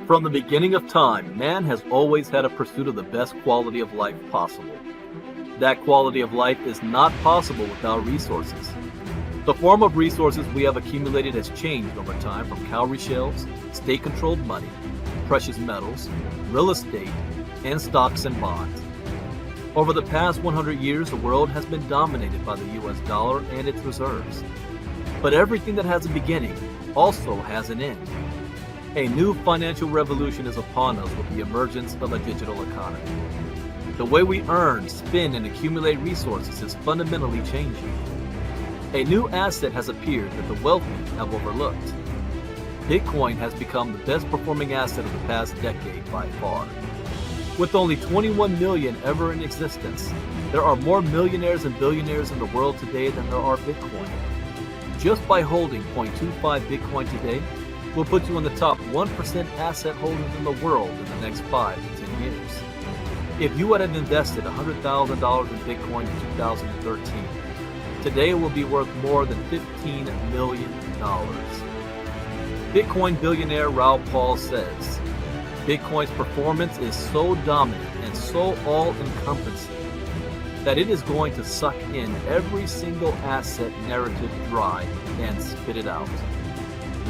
From the beginning of time, man has always had a pursuit of the best quality of life possible. That quality of life is not possible without resources. The form of resources we have accumulated has changed over time from cowrie shells, state-controlled money, precious metals, real estate, and stocks and bonds. Over the past 100 years, the world has been dominated by the US dollar and its reserves. But everything that has a beginning also has an end. A new financial revolution is upon us with the emergence of a digital economy. The way we earn, spend, and accumulate resources is fundamentally changing. A new asset has appeared that the wealthy have overlooked. Bitcoin has become the best performing asset of the past decade by far. With only 21 million ever in existence, there are more millionaires and billionaires in the world today than there are Bitcoin. Just by holding 0.25 Bitcoin today will put you in the top 1% asset holders in the world in the next 5 to 10 years. If you would have invested $100,000 in Bitcoin in 2013, today it will be worth more than $15 million. Bitcoin billionaire Raoul Pal says, Bitcoin's performance is so dominant and so all-encompassing that it is going to suck in every single asset narrative dry and spit it out.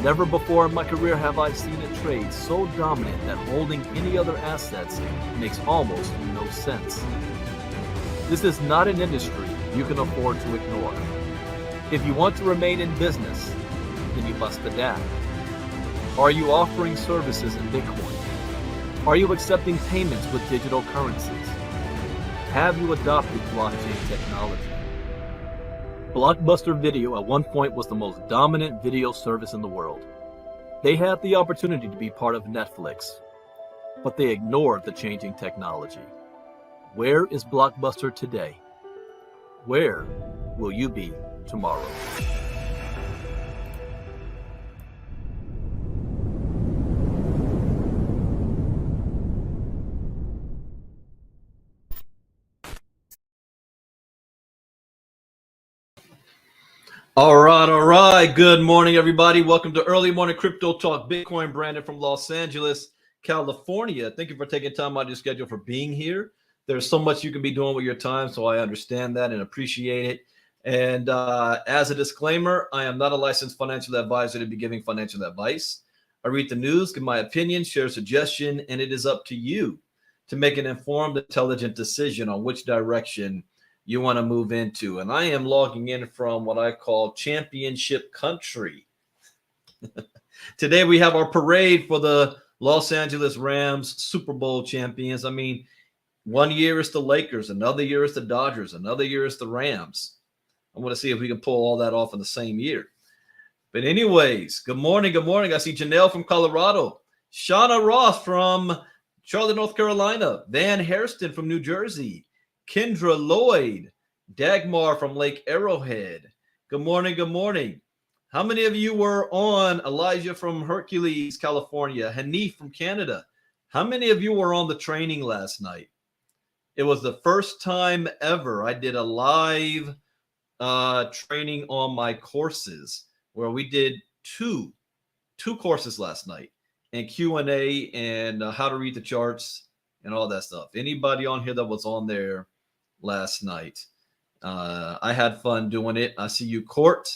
Never before in my career have I seen a trade so dominant that holding any other assets makes almost no sense. This is not an industry you can afford to ignore. If you want to remain in business, then you must adapt. Are you offering services in Bitcoin? Are you accepting payments with digital currencies? Have you adopted blockchain technology? Blockbuster Video at one point was the most dominant video service in the world. They had the opportunity to be part of Netflix, but they ignored the changing technology. Where is Blockbuster today? Where will you be tomorrow? All right. Good morning, everybody. Welcome to Early Morning Crypto Talk. Bitcoin Brandon from Los Angeles, California. Thank you for taking time out of your schedule for being here. There's so much you can be doing with your time, so I understand that and appreciate it. And as a disclaimer, I am not a licensed financial advisor to be giving financial advice. I read the news, give my opinion, share a suggestion, and it is up to you to make an informed, intelligent decision on which direction you want to move into. And I am logging in from what I call championship country. Today we have our parade for the Los Angeles Rams Super Bowl champions. I mean, one year is the Lakers, another year is the Dodgers, another year is the Rams. I want to see if we can pull all that off in the same year. But anyways, good morning. Good morning. I see Janelle from Colorado, Shauna Ross from Charlotte, North Carolina, Van Hairston from New Jersey, Kendra Lloyd, Dagmar from Lake Arrowhead. Good morning. Good morning. How many of you were on Elijah from Hercules, California, Hanif from Canada? How many of you were on the training last night? It was the first time ever I did a live training on my courses where we did two courses last night and Q&A and how to read the charts and all that stuff. Anybody on here that was on there last night? I had fun doing it. I see you, Court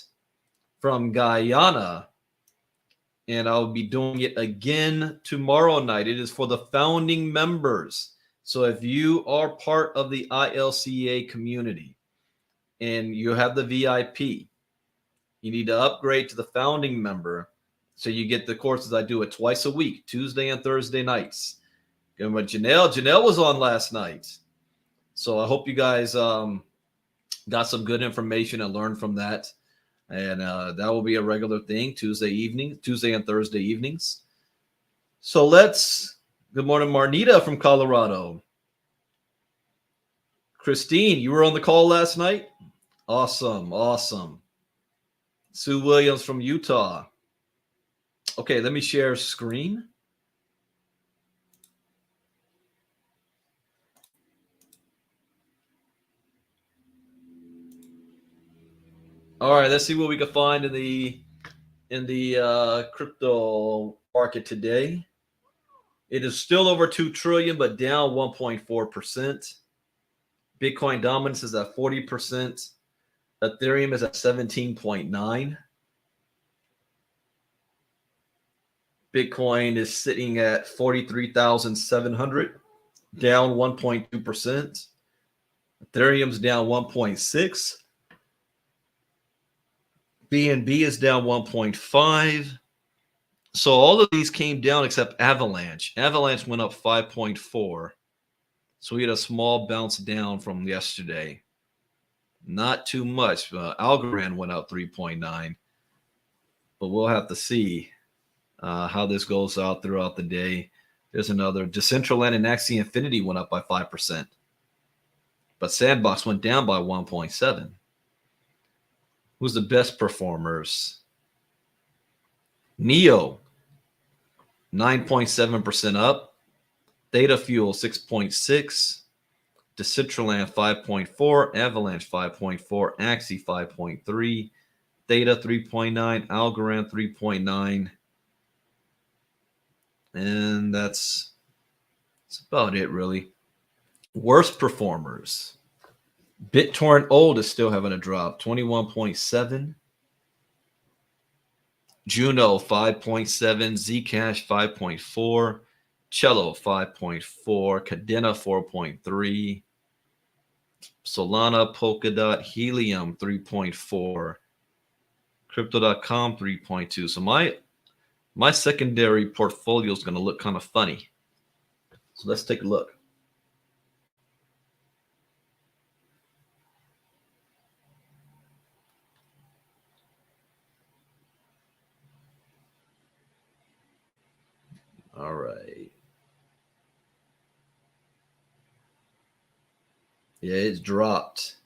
from Guyana, and I'll be doing it again tomorrow night. It is for the founding members. So if you are part of the ILCA community and you have the VIP, you need to upgrade to the founding member so you get the courses. I do it twice a week, Tuesday and Thursday nights. And with Janelle was on last night. So I hope you guys got some good information and learned from that. And that will be a regular thing, Tuesday and Thursday evenings. So good morning, Marnita from Colorado. Christine, you were on the call last night? Awesome. Sue Williams from Utah. Okay, let me share screen. All right, let's see what we can find in the crypto market today. It is still over 2 trillion, but down 1.4%. Bitcoin dominance is at 40%. Ethereum is at 17.9. Bitcoin is sitting at 43,700, down 1.2%. Ethereum's down 1.6. BNB is down 1.5. So all of these came down except Avalanche. Avalanche went up 5.4. So we had a small bounce down from yesterday. Not too much. Algorand went up 3.9. But we'll have to see how this goes out throughout the day. There's another. Decentraland and Axie Infinity went up by 5%. But Sandbox went down by 1.7. Who's the best performers? Neo, 9.7% up. Theta Fuel, 6.6. Decentraland, 5.4. Avalanche, 5.4. Axie, 5.3. Theta, 3.9. Algorand, 3.9. And that's about it, really. Worst performers. BitTorrent Old is still having a drop, 21.7. Juno, 5.7. Zcash, 5.4. Cello, 5.4. Cadena, 4.3. Solana, Polkadot, Helium, 3.4. Crypto.com, 3.2. So my secondary portfolio is going to look kind of funny. So let's take a look. All right. Yeah, it's dropped.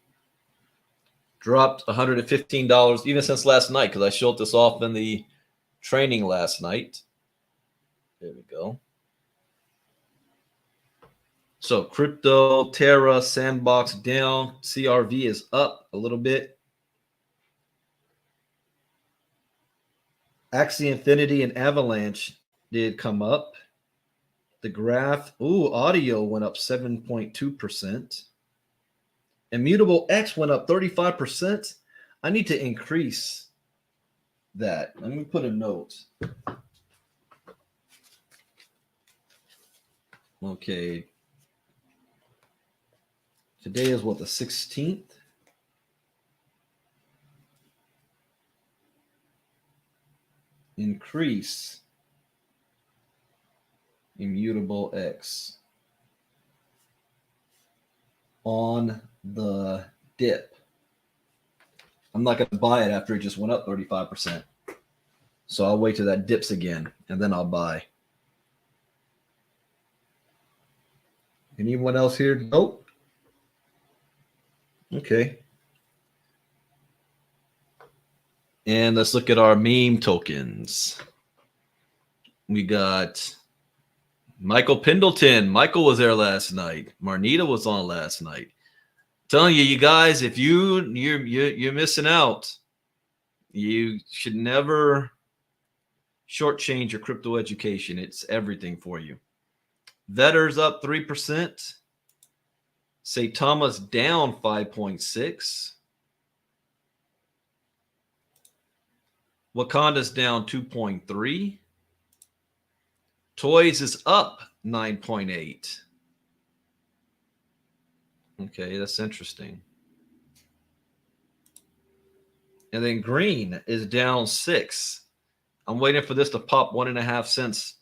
Dropped $115 even since last night because I showed this off in the training last night. There we go. So Crypto, Terra, Sandbox down. CRV is up a little bit. Axie Infinity and Avalanche did come up. The graph, audio went up 7.2%. Immutable X went up 35%. I need to increase that. Let me put a note. Okay. Today is what, the 16th? Increase Immutable X on the dip. I'm not going to buy it after it just went up 35%. So I'll wait till that dips again, and then I'll buy. Anyone else here? Nope. Okay. And let's look at our meme tokens. We got Michael Pendleton. Michael was there last night. Marnita was on last night. Telling you guys, if you're missing out, you should never shortchange your crypto education. It's everything for you. Vetter's up 3%. Saitama's down 5.6. Wakanda's down 2.3. Toys is up 9.8. Okay, that's interesting. And then green is down 6. I'm waiting for this to pop 1.5 cents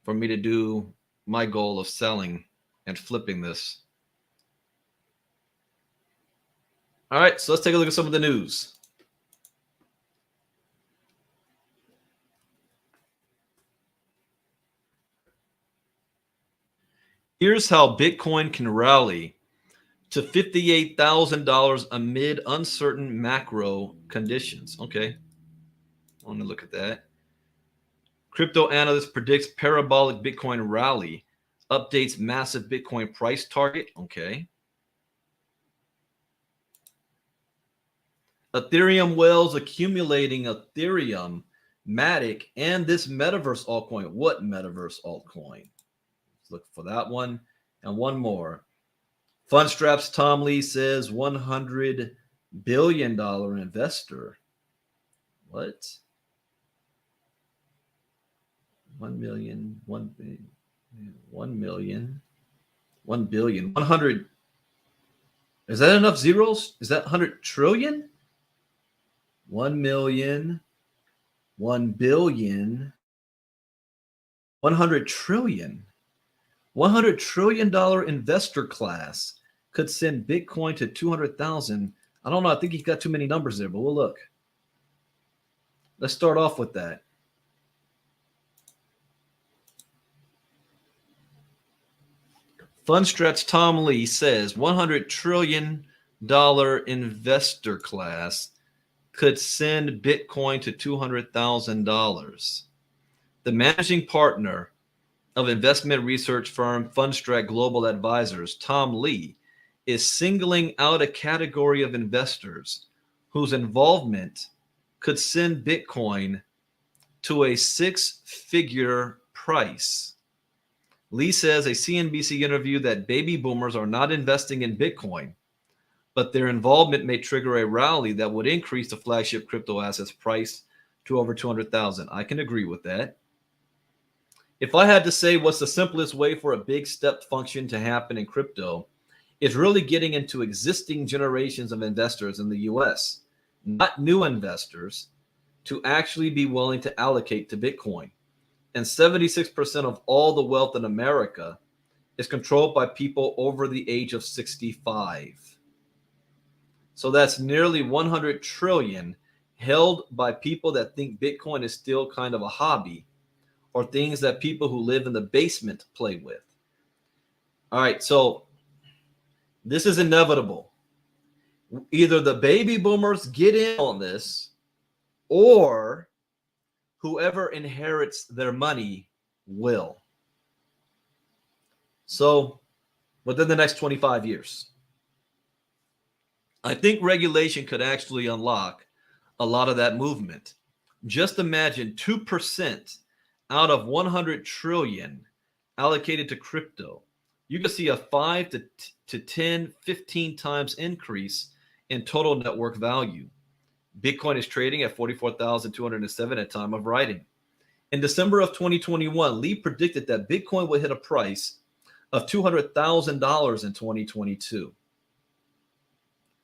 for me to do my goal of selling and flipping this. All right, so let's take a look at some of the news. Here's how Bitcoin can rally to $58,000 amid uncertain macro conditions. Okay, I want to look at that. Crypto analyst predicts parabolic Bitcoin rally, updates massive Bitcoin price target. Okay. Ethereum whales accumulating Ethereum Matic, and this metaverse altcoin. What metaverse altcoin? Let's look for that one. And one more. Fundstrap's Tom Lee says $100 billion investor. What? 1 million, 1 billion, 1 million, 1 billion, 100. Is that enough zeros? Is that 100 trillion? 1 million, 1 billion, 100 trillion. $100 trillion investor class could send Bitcoin to 200,000. I don't know. I think he's got too many numbers there, but we'll look. Let's start off with that. Fundstrat's Tom Lee says $100 trillion investor class could send Bitcoin to $200,000. The managing partner of investment research firm Fundstrat Global Advisors, Tom Lee, is singling out a category of investors whose involvement could send Bitcoin to a six-figure price. Lee says a CNBC interview that baby boomers are not investing in Bitcoin, but their involvement may trigger a rally that would increase the flagship crypto asset's price to over 200,000. I can agree with that. If I had to say what's the simplest way for a big step function to happen in crypto, it's really getting into existing generations of investors in the US, not new investors, to actually be willing to allocate to Bitcoin. And 76% of all the wealth in America is controlled by people over the age of 65. So that's nearly 100 trillion held by people that think Bitcoin is still kind of a hobby, or things that people who live in the basement play with. All right, so this is inevitable. Either the baby boomers get in on this, or whoever inherits their money will. So within the next 25 years, I think regulation could actually unlock a lot of that movement. Just imagine 2% out of 100 trillion allocated to crypto. You can see a 5 to 10, 15 times increase in total network value. Bitcoin is trading at 44,207 at time of writing. In December of 2021, Lee predicted that Bitcoin would hit a price of $200,000 in 2022.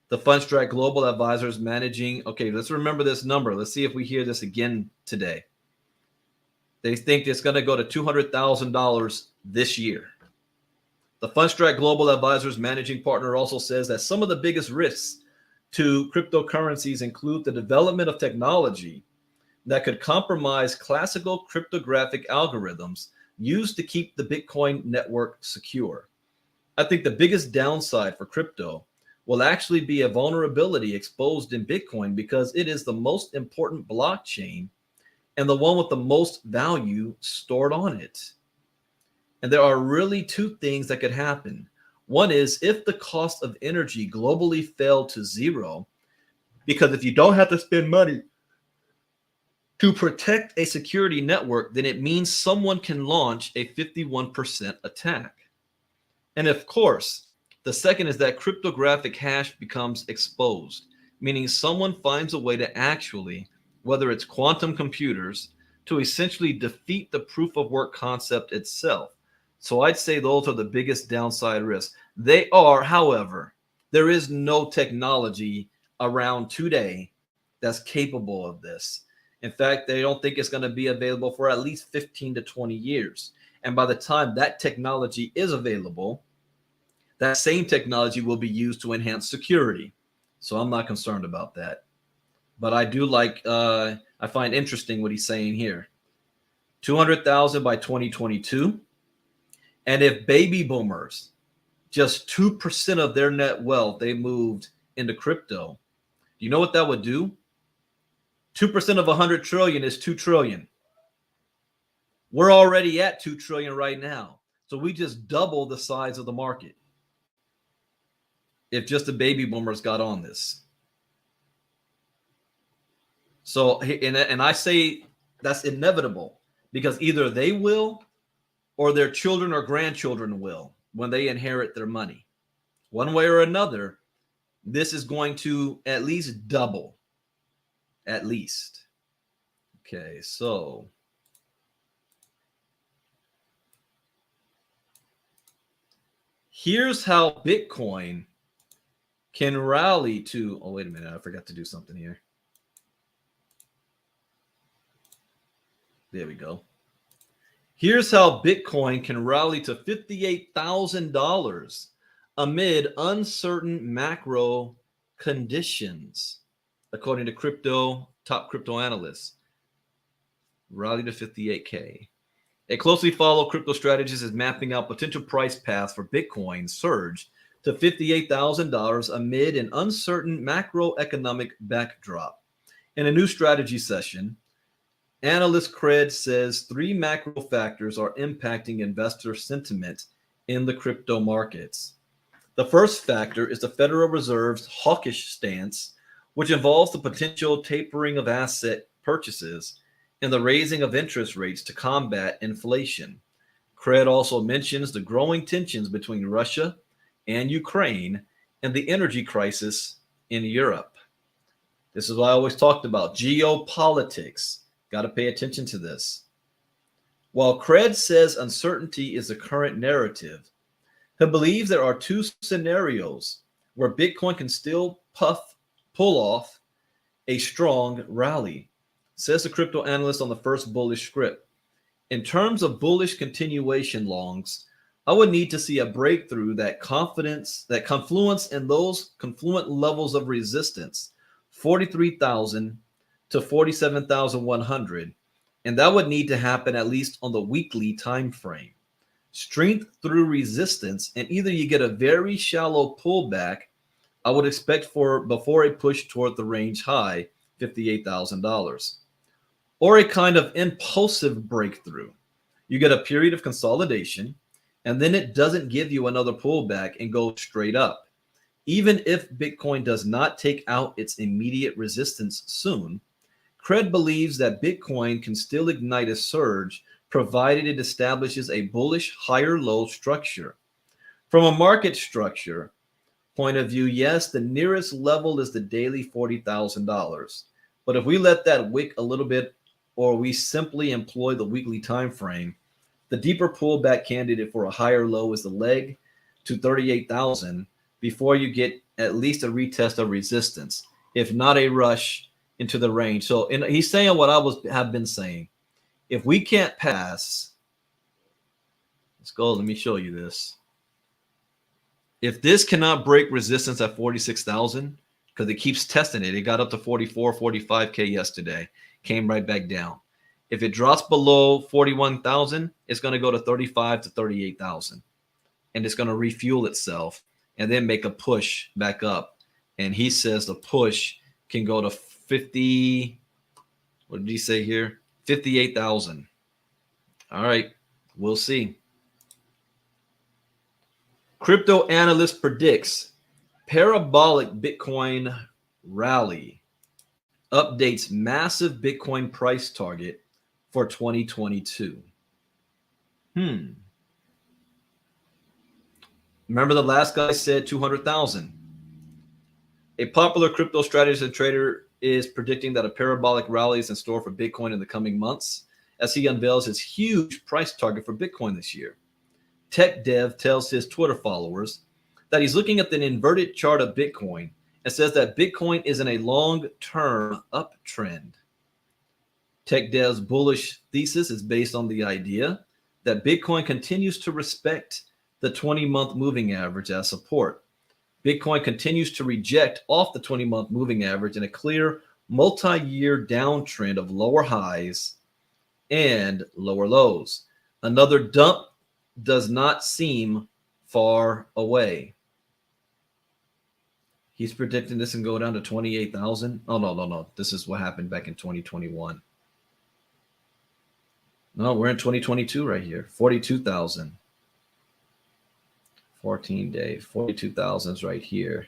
The Fundstrat Global Advisors managing, okay, let's remember this number. Let's see if we hear this again today. They think it's going to go to $200,000 this year. The Fundstrat Global Advisors managing partner also says that some of the biggest risks to cryptocurrencies include the development of technology that could compromise classical cryptographic algorithms used to keep the Bitcoin network secure. I think the biggest downside for crypto will actually be a vulnerability exposed in Bitcoin because it is the most important blockchain and the one with the most value stored on it. And there are really two things that could happen. One is if the cost of energy globally fell to zero, because if you don't have to spend money to protect a security network, then it means someone can launch a 51% attack. And of course, the second is that cryptographic hash becomes exposed, meaning someone finds a way to actually, whether it's quantum computers, to essentially defeat the proof of work concept itself. So I'd say those are the biggest downside risks. They are, however, there is no technology around today that's capable of this. In fact, they don't think it's going to be available for at least 15 to 20 years. And by the time that technology is available, that same technology will be used to enhance security. So I'm not concerned about that. But I do I find interesting what he's saying here. 200,000 by 2022. And if baby boomers, just 2% of their net wealth, they moved into crypto, do you know what that would do? 2% of 100 trillion is 2 trillion. We're already at 2 trillion right now. So we just double the size of the market if just the baby boomers got on this. So, and I say That's inevitable because either they will or their children or grandchildren will when they inherit their money. One way or another, this is going to at least double. At least. Okay, so here's how Bitcoin can rally to, oh, wait a minute, I forgot to do something here. There we go. Here's how Bitcoin can rally to $58,000 amid uncertain macro conditions, according to top crypto analysts. Rally to 58K. A closely followed crypto strategist is mapping out potential price paths for Bitcoin surge to $58,000 amid an uncertain macroeconomic backdrop. In a new strategy session, analyst Cred says three macro factors are impacting investor sentiment in the crypto markets. The first factor is the Federal Reserve's hawkish stance, which involves the potential tapering of asset purchases and the raising of interest rates to combat inflation. Cred also mentions the growing tensions between Russia and Ukraine and the energy crisis in Europe. This is what I always talked about, geopolitics. Got to pay attention to this. While Cred says uncertainty is the current narrative, he believes there are two scenarios where Bitcoin can still pull off a strong rally, says the crypto analyst on the first bullish script. In terms of bullish continuation longs, I would need to see a breakthrough that confluence in those confluent levels of resistance, 43,000 to 47,100, and that would need to happen at least on the weekly time frame. Strength through resistance, and either you get a very shallow pullback, I would expect before a push toward the range high, $58,000, or a kind of impulsive breakthrough. You get a period of consolidation, and then it doesn't give you another pullback and go straight up. Even if Bitcoin does not take out its immediate resistance soon, Cred believes that Bitcoin can still ignite a surge provided it establishes a bullish higher low structure. From a market structure point of view, yes, the nearest level is the daily $40,000. But if we let that wick a little bit, or we simply employ the weekly time frame, the deeper pullback candidate for a higher low is the leg to 38,000 before you get at least a retest of resistance, if not a rush into the range. So he's saying what I have been saying. If we can't pass, let's go. Let me show you this. If this cannot break resistance at 46,000, because it keeps testing it, it got up to 44, 45K yesterday, came right back down. If it drops below 41,000, it's going to go to 35 to 38,000, and it's going to refuel itself and then make a push back up. And he says the push can go to 50. What did he say here? 58,000. All right, we'll see. Crypto analyst predicts parabolic Bitcoin rally, updates massive Bitcoin price target for 2022. Remember the last guy said 200,000. A popular crypto strategist and trader is predicting that a parabolic rally is in store for Bitcoin in the coming months as he unveils his huge price target for Bitcoin this year. Tech Dev tells his Twitter followers that he's looking at the inverted chart of Bitcoin and says that Bitcoin is in a long-term uptrend. Tech Dev's bullish thesis is based on the idea that Bitcoin continues to respect the 20-month moving average as support. Bitcoin continues to reject off the 20-month moving average in a clear multi-year downtrend of lower highs and lower lows. Another dump does not seem far away. He's predicting this can go down to 28,000. Oh, no. This is what happened back in 2021. No, we're in 2022 right here. 42,000. 14-day. 42,000 is right here.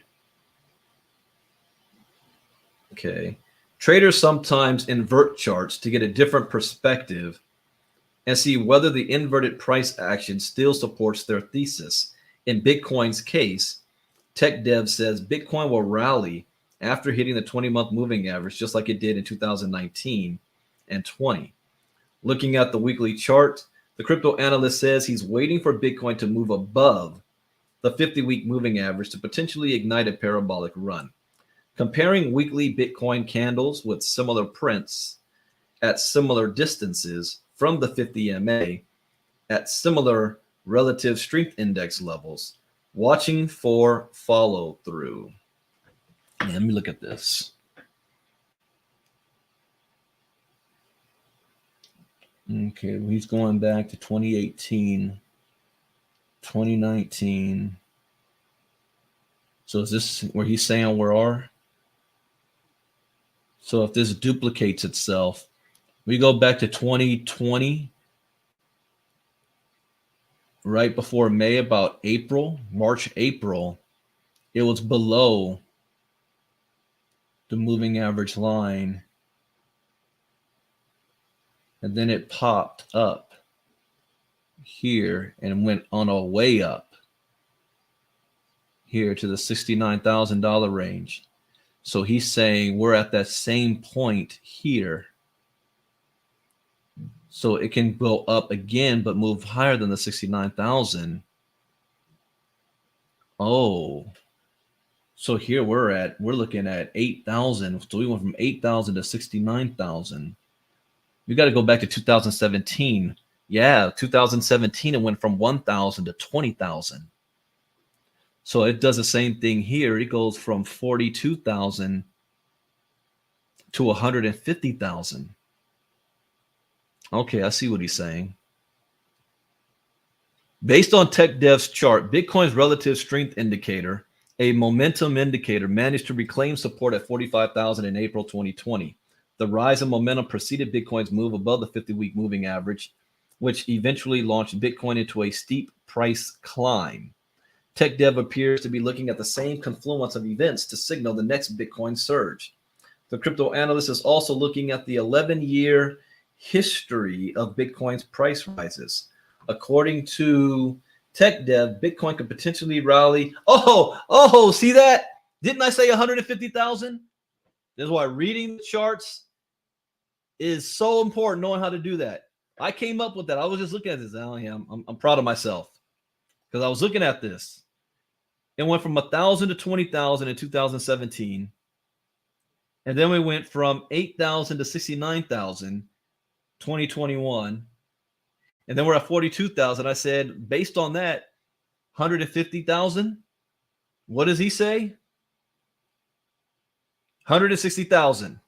Okay. Traders sometimes invert charts to get a different perspective and see whether the inverted price action still supports their thesis. In Bitcoin's case, TechDev says Bitcoin will rally after hitting the 20-month moving average, just like it did in 2019 and 20. Looking at the weekly chart, the crypto analyst says he's waiting for Bitcoin to move above the 50-week moving average to potentially ignite a parabolic run. Comparing weekly Bitcoin candles with similar prints at similar distances from the 50 MA at similar relative strength index levels, watching for follow through. Let me look at this. Okay, he's going back to 2018, 2019. So is this where he's saying we are? So if this duplicates itself, we go back to 2020, right before May, about April, March, April, it was below the moving average line. And then it popped up here and went on a way up here to the $69,000 range. So he's saying we're at that same point here. So it can go up again, but move higher than the 69,000. Oh, so here we're looking at 8,000. So we went from 8,000 to 69,000. We got to go back to 2017. Yeah, 2017, it went from 1,000 to 20,000. So it does the same thing here. It goes from 42,000 to 150,000. Okay, I see what he's saying. Based on TechDev's chart, Bitcoin's relative strength indicator, a momentum indicator, managed to reclaim support at 45,000 in April 2020. The rise in momentum preceded Bitcoin's move above the 50-week moving average, which eventually launched Bitcoin into a steep price climb. TechDev appears to be looking at the same confluence of events to signal the next Bitcoin surge. The crypto analyst is also looking at the 11-year history of Bitcoin's price rises. According to TechDev, Bitcoin could potentially rally. Oh, see that? Didn't I say 150,000? That's why reading the charts is so important, knowing how to do that. I came up with that. I was just looking at this. Oh, yeah, I'm proud of myself because I was looking at this. It went from 1,000 to 20,000 in 2017. And then we went from 8,000 to 69,000, 2021. And then we're at 42,000. I said, based on that, 150,000. What does he say? 160,000.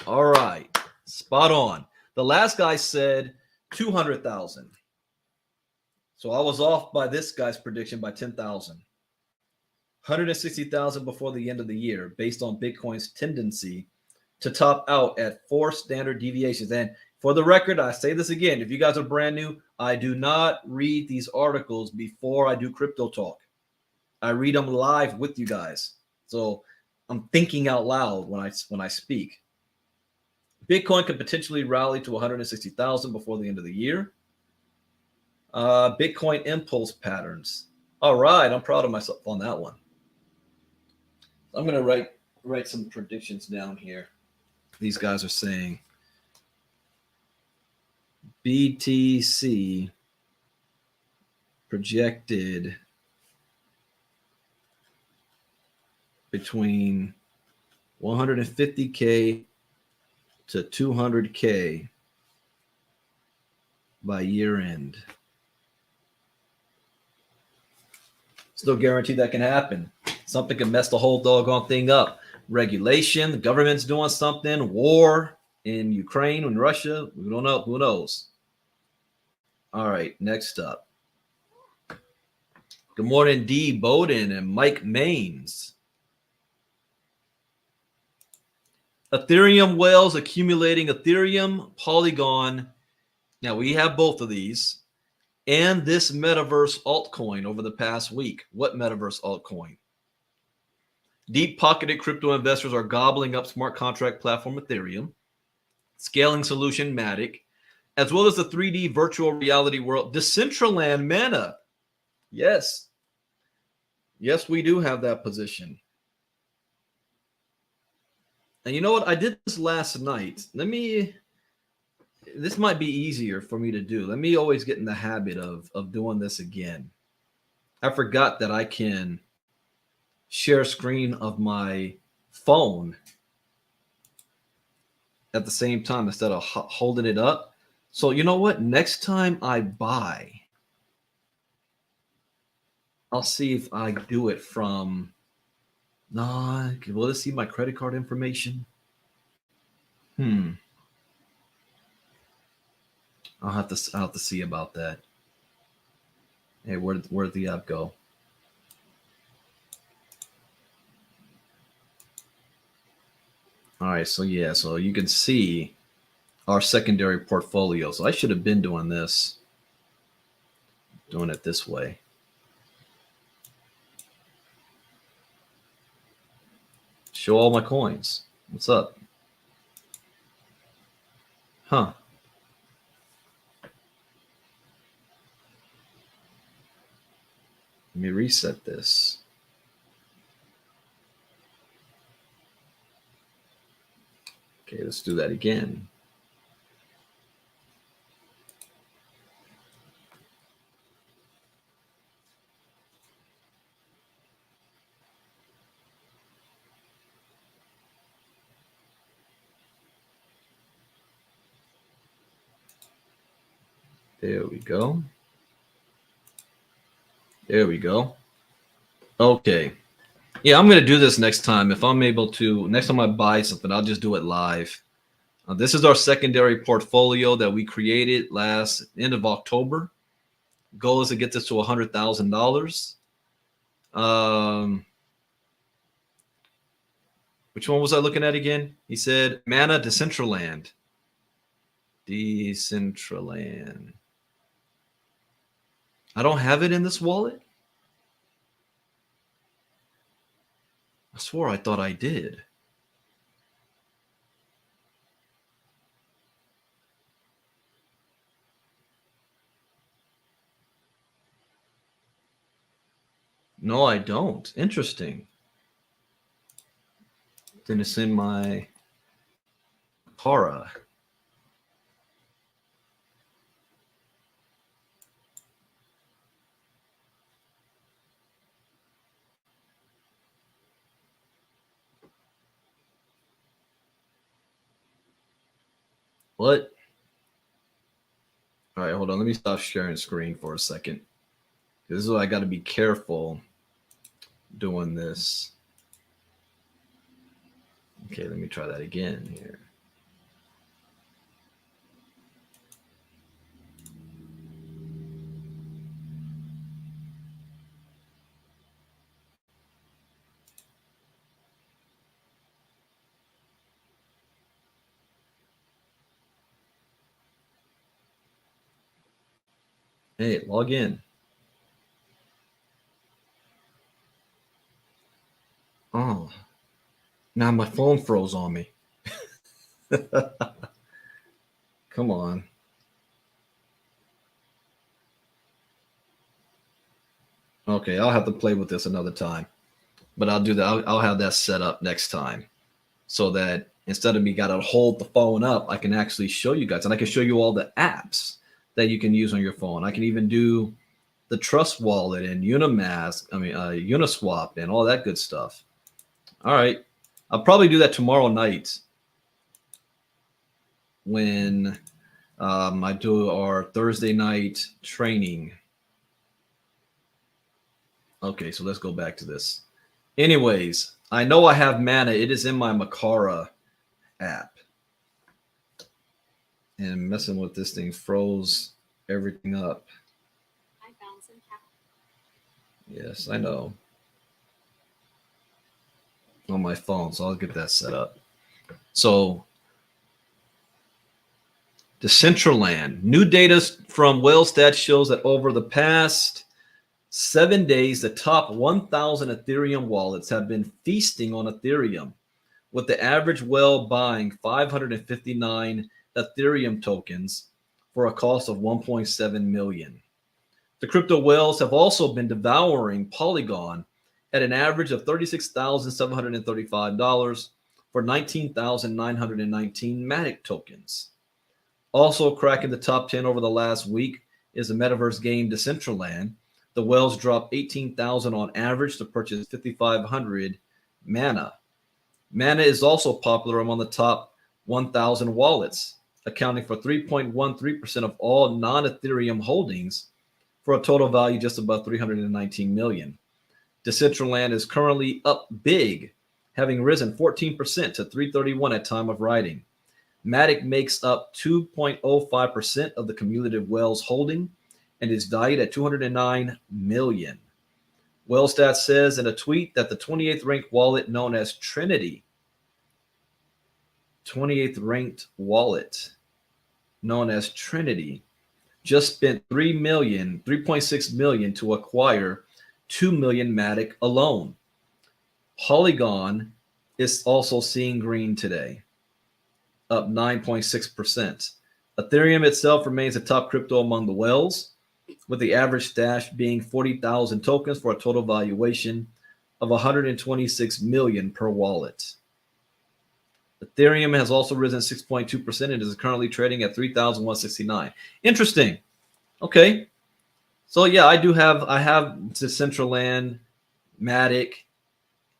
All right. Spot on. The last guy said 200,000. So I was off by this guy's prediction by 10,000. 160,000 before the end of the year, based on Bitcoin's tendency to top out at 4 standard deviations. And for the record, I say this again, if you guys are brand new, I do not read these articles before I do crypto talk. I read them live with you guys. So I'm thinking out loud when I speak. Bitcoin could potentially rally to 160,000 before the end of the year. Bitcoin impulse patterns. All right, I'm proud of myself on that one. I'm going to write some predictions down here. These guys are saying BTC projected between 150K to 200K by year end. Still guarantee that can happen. Something can mess the whole doggone thing up. Regulation, the government's doing something, war in Ukraine and Russia. We don't know. Who knows? All right, next up. Good morning, D. Bowden and Mike Maines. Ethereum whales accumulating Ethereum, Polygon. Now, we have both of these. And this metaverse altcoin over the past week. What metaverse altcoin? Deep-pocketed crypto investors are gobbling up smart contract platform Ethereum, scaling solution Matic, as well as the 3D virtual reality world Decentraland Mana. Yes. Yes, we do have that position. And you know what? I did this last night. This might be easier for me to do. Let me always get in the habit of doing this again. I forgot that I can share screen of my phone at the same time instead of holding it up. So you know what? Next time I buy, I'll see if I do it from. Nah, will it see my credit card information? I'll have to see about that. Hey, where'd the app go? All right, so yeah, so you can see our secondary portfolio. So I should have been doing this, doing it this way. Show all my coins. What's up? Huh. Let me reset this. Okay, let's do that again. There we go. There we go. Okay. Yeah, I'm going to do this next time. If I'm able to, next time I buy something, I'll just do it live. This is our secondary portfolio that we created last end of October. Goal is to get this to $100,000. Which one was I looking at again? He said Mana Decentraland. Decentraland. I don't have it in this wallet. I swore I thought I did. No, I don't. Interesting. Then it's in my Para. What? All right, hold on. Let me stop sharing screen for a second. This is why I got to be careful doing this. Okay, let me try that again here. Hey, log in. Oh, now my phone froze on me. Come on. Okay, I'll have to play with this another time, but I'll do that. I'll have that set up next time so that instead of me got to hold the phone up, I can actually show you guys, and I can show you all the apps that you can use on your phone. I can even do the Trust Wallet and Uniswap and all that good stuff. All right. I'll probably do that tomorrow night when I do our Thursday night training. Okay, so let's go back to this. Anyways, I know I have Mana. It is in my Makara app. And messing with this thing froze everything up. I found some Yes, I know. On my phone, so I'll get that set up. So Decentraland. New data from Wellstat shows that over the past 7 days, the top 1,000 Ethereum wallets have been feasting on Ethereum, with the average whale buying 559 Ethereum tokens for a cost of 1.7 million. The crypto whales have also been devouring Polygon at an average of $36,735 for 19,919 Matic tokens. Also cracking the top 10 over the last week is the metaverse game Decentraland. The whales dropped 18,000 on average to purchase 5,500 Mana. Mana is also popular among the top 1,000 wallets, accounting for 3.13% of all non-Ethereum holdings for a total value just about 319 million. Decentraland is currently up big, having risen 14% to 331 at time of writing. Matic makes up 2.05% of the cumulative whales holding and is valued at 209 million. Whalestat says in a tweet that the 28th ranked wallet known as Trinity, 28th ranked wallet known as Trinity, just spent 3.6 million to acquire 2 million Matic alone. Polygon is also seeing green today, up 9.6%. Ethereum itself remains the top crypto among the whales, with the average stash being 40,000 tokens for a total valuation of 126 million per wallet. Ethereum has also risen 6.2% and is currently trading at 3,169. Interesting. Okay. So yeah, I have Decentraland, Matic,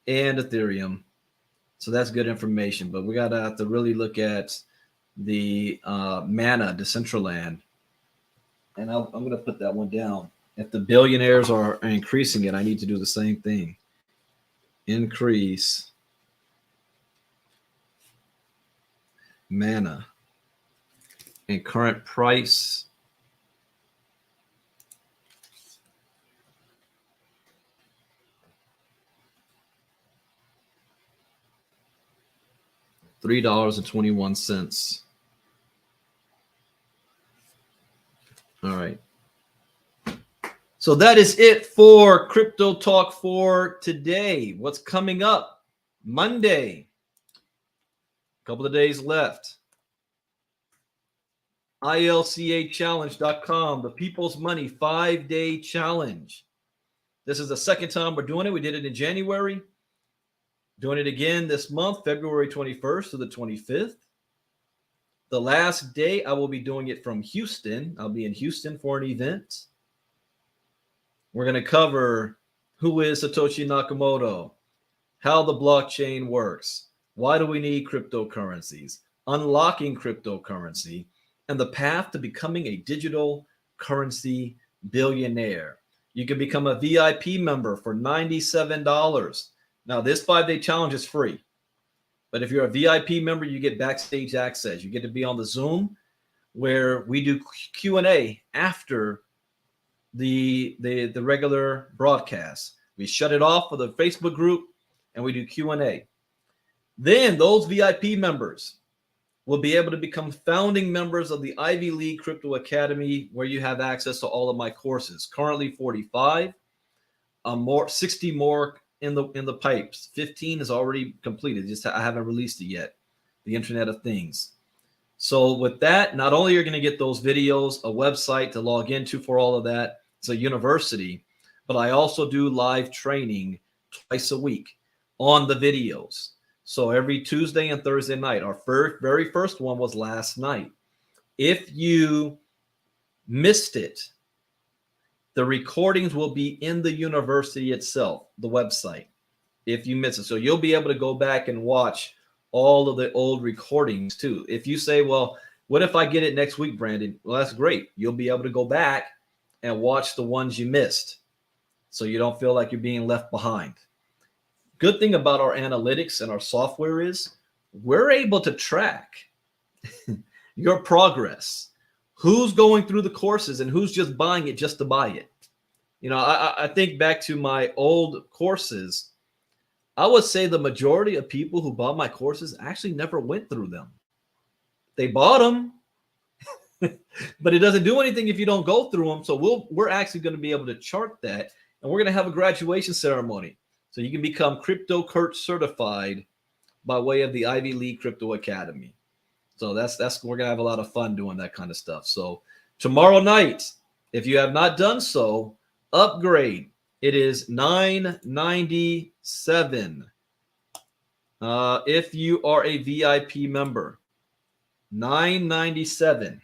and Ethereum. So that's good information. But we gotta have to really look at the Mana Decentraland. And I'm going to put that one down. If the billionaires are increasing it, I need to do the same thing. Increase Mana and current price. $3.21. All right. So that is it for Crypto Talk for today. What's coming up? Monday. A couple of days left. ILCAchallenge.com, the People's Money 5-day challenge. This is the second time we're doing it. We did it in January. Doing it again this month, February 21st to the 25th. The last day, I will be doing it from Houston. I'll be in Houston for an event. We're going to cover who is Satoshi Nakamoto, how the blockchain works, why do we need cryptocurrencies, unlocking cryptocurrency, and the path to becoming a digital currency billionaire. You can become a VIP member for $97. Now, this 5-day challenge is free. But if you're a VIP member, you get backstage access. You get to be on the Zoom where we do Q&A after the regular broadcast. We shut it off for the Facebook group and we do Q&A. Then those VIP members will be able to become founding members of the Ivy League Crypto Academy, where you have access to all of my courses. Currently 45, 60 more in the pipes. 15 is already completed. Just I haven't released it yet. The Internet of Things. So with that, not only are you going to get those videos, a website to log into for all of that, it's a university, but I also do live training twice a week on the videos. So every Tuesday and Thursday night. Our very first one was last night. If you missed it, the recordings will be in the university itself, the website, if you miss it. So you'll be able to go back and watch all of the old recordings too. If you say, well, what if I get it next week, Brandon? Well, that's great. You'll be able to go back and watch the ones you missed so you don't feel like you're being left behind. Good thing about our analytics and our software is we're able to track your progress. Who's going through the courses and who's just buying it just to buy it. You know, I think back to my old courses. I would say the majority of people who bought my courses actually never went through them. They bought them, but it doesn't do anything if you don't go through them. So we're actually going to be able to chart that And we're going to have a graduation ceremony. So you can become Crypto Kurt certified by way of the Ivy League Crypto Academy. So that's we're going to have a lot of fun doing that kind of stuff. So tomorrow night, if you have not done so, upgrade. It is $9.97. If you are a VIP member, $9.97.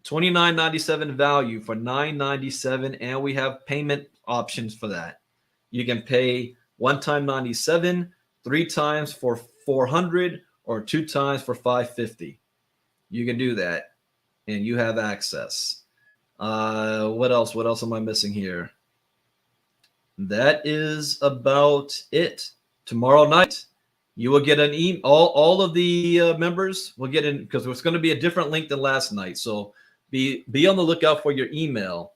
$29.97 value for $9.97, and we have payment options for that. You can pay one time $97, 3 times for $400, or 2 times for $550. You can do that, and you have access. What else? What else am I missing here? That is about it. Tomorrow night, you will get an email. All of the members will get in, because it's going to be a different link than last night. So be on the lookout for your email.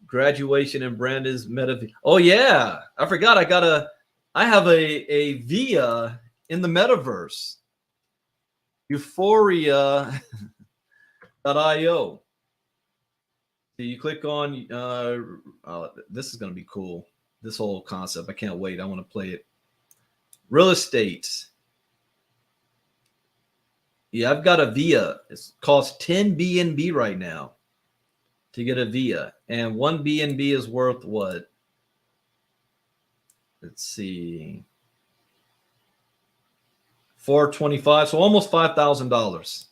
Graduation and Brandon's meta. Oh yeah, I forgot. I have a via in the metaverse. Euphoria.io. So you click on. This is going to be cool. This whole concept. I can't wait. I want to play it. Real estate. Yeah, I've got a via. It costs 10 BNB right now to get a via, and 1 BNB is worth what? Let's see, $425, so almost $5,000.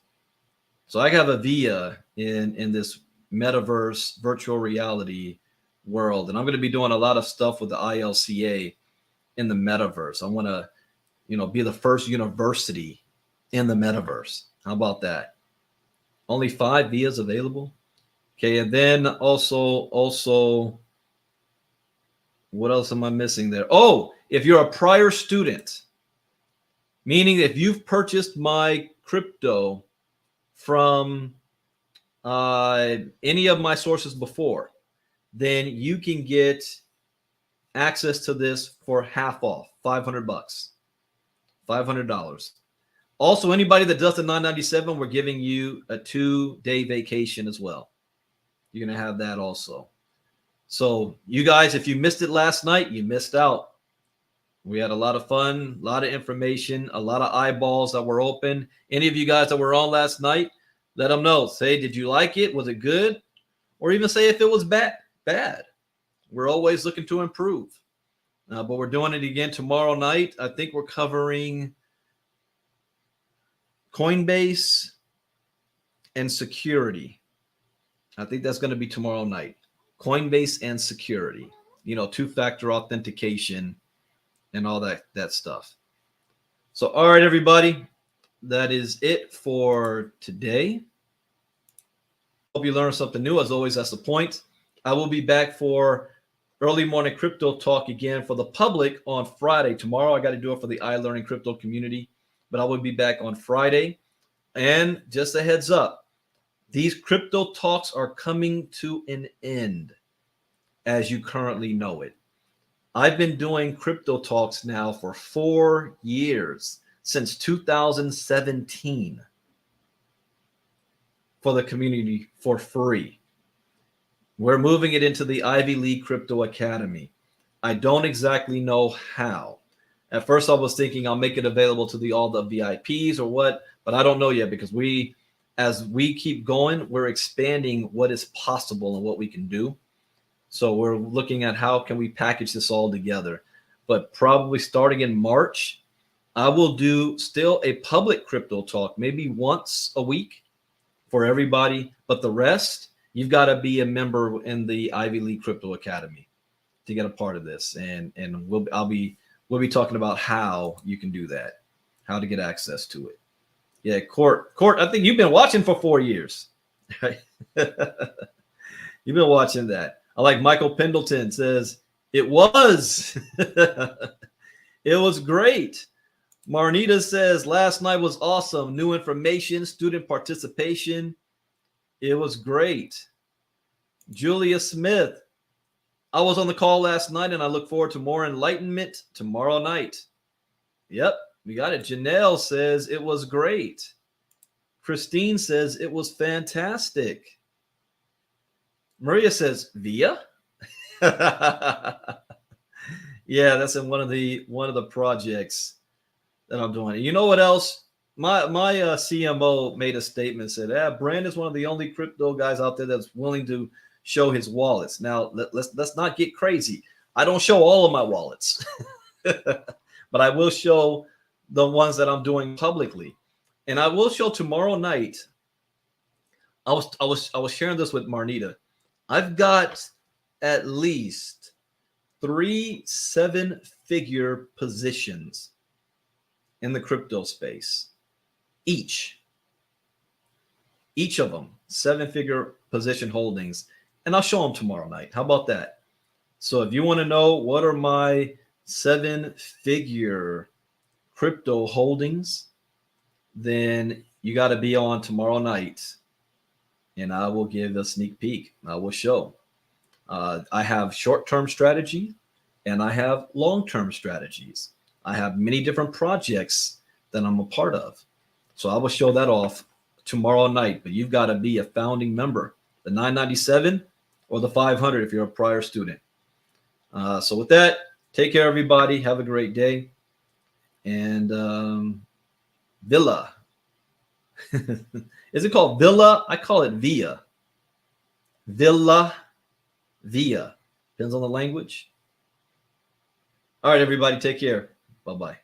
So I have a via in this metaverse virtual reality world, and I'm going to be doing a lot of stuff with the ILCA in the metaverse. I want to, be the first university in the metaverse. How about that? Only 5 vias available. Okay, and then also, what else am I missing there? Oh, if you're a prior student, meaning if you've purchased my crypto from any of my sources before, then you can get access to this for half off, $500, $500. Also, anybody that does the $9.97, we're giving you a 2-day vacation as well. You're going to have that also. So you guys, if you missed it last night, you missed out. We had a lot of fun, a lot of information, a lot of eyeballs that were open. Any of you guys that were on last night, let them know. Say, did you like it? Was it good? Or even say if it was bad. We're always looking to improve. But we're doing it again tomorrow night. I think we're covering Coinbase and security. I think that's going to be tomorrow night. Coinbase and security, 2-factor authentication and all that stuff. So, all right, everybody, that is it for today. Hope you learned something new. As always, that's the point. I will be back for early morning crypto talk again for the public on Friday. Tomorrow, I got to do it for the iLearning crypto community, but I will be back on Friday. And just a heads up, these crypto talks are coming to an end as you currently know it. I've been doing crypto talks now for 4 years, since 2017, for the community for free. We're moving it into the Ivy League Crypto Academy. I don't exactly know how. At first, I was thinking I'll make it available to all the VIPs or what, but I don't know yet, because as we keep going, we're expanding what is possible and what we can do. So we're looking at how can we package this all together. But probably starting in March, I will do still a public crypto talk, maybe once a week for everybody. But the rest, you've got to be a member in the Ivy League Crypto Academy to get a part of this. And we'll be talking about how you can do that, how to get access to it. Yeah, Court, I think you've been watching for 4 years. You've been watching that. I like Michael Pendleton says, it was. It was great. Marnita says, last night was awesome. New information, student participation. It was great. Julia Smith, I was on the call last night and I look forward to more enlightenment tomorrow night. Yep, we got it. Janelle says it was great. Christine says it was fantastic. Maria says Via. Yeah, that's in one of the projects that I'm doing. And you know what else? My CMO made a statement, said, Brandon's one of the only crypto guys out there that's willing to show his wallets. Now let's not get crazy. I don't show all of my wallets, but I will show the ones that I'm doing publicly. And I will show tomorrow night. I was sharing this with Marnita. I've got at least 3 7-figure positions in the crypto space. Each of them 7-figure position holdings, and I'll show them tomorrow night. How about that? So if you want to know what are my 7-figure crypto holdings, then you got to be on tomorrow night, and I will give a sneak peek. I will show. I have short-term strategy and I have long-term strategies. I have many different projects that I'm a part of. So I will show that off tomorrow night, but you've got to be a founding member, the 997 or the 500 if you're a prior student. So with that, take care, everybody. Have a great day. And Villa. Is it called Villa? I call it Via. Villa. Via. Depends on the language. All right, everybody, take care. Bye-bye.